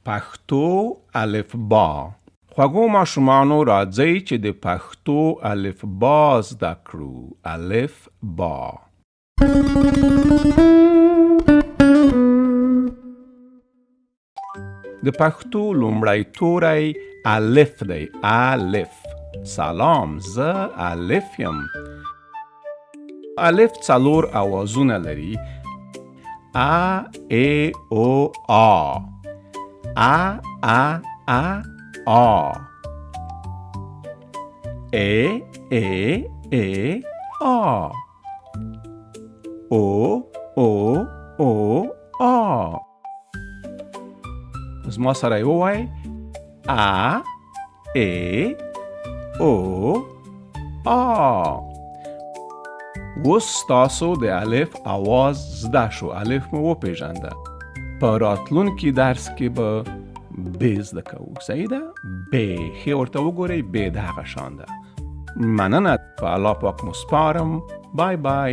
پښتو الفبا. خوږو ماشومانو راځئ چې د پښتو الفبا زده کړو. الفبا. د پښتو لومړی توری الف دی. الف. سلام، زه الف یم. الف څلور اوازونه لري. ا ای او آ. ا ا ا آ. ای ای ای آ. او او او آ. زما سره یې ووایئ. ا ای او آ. اوس تاسو د الف اواز زده شو. الف مو وپېژانده. په راتلونکي درس کې به ب زده کوو. صحیح ده؟ ب. ښې ورته وګورئ. ب د هغه شان ده. مننه. په الله پاک مو سپارم. بای بای.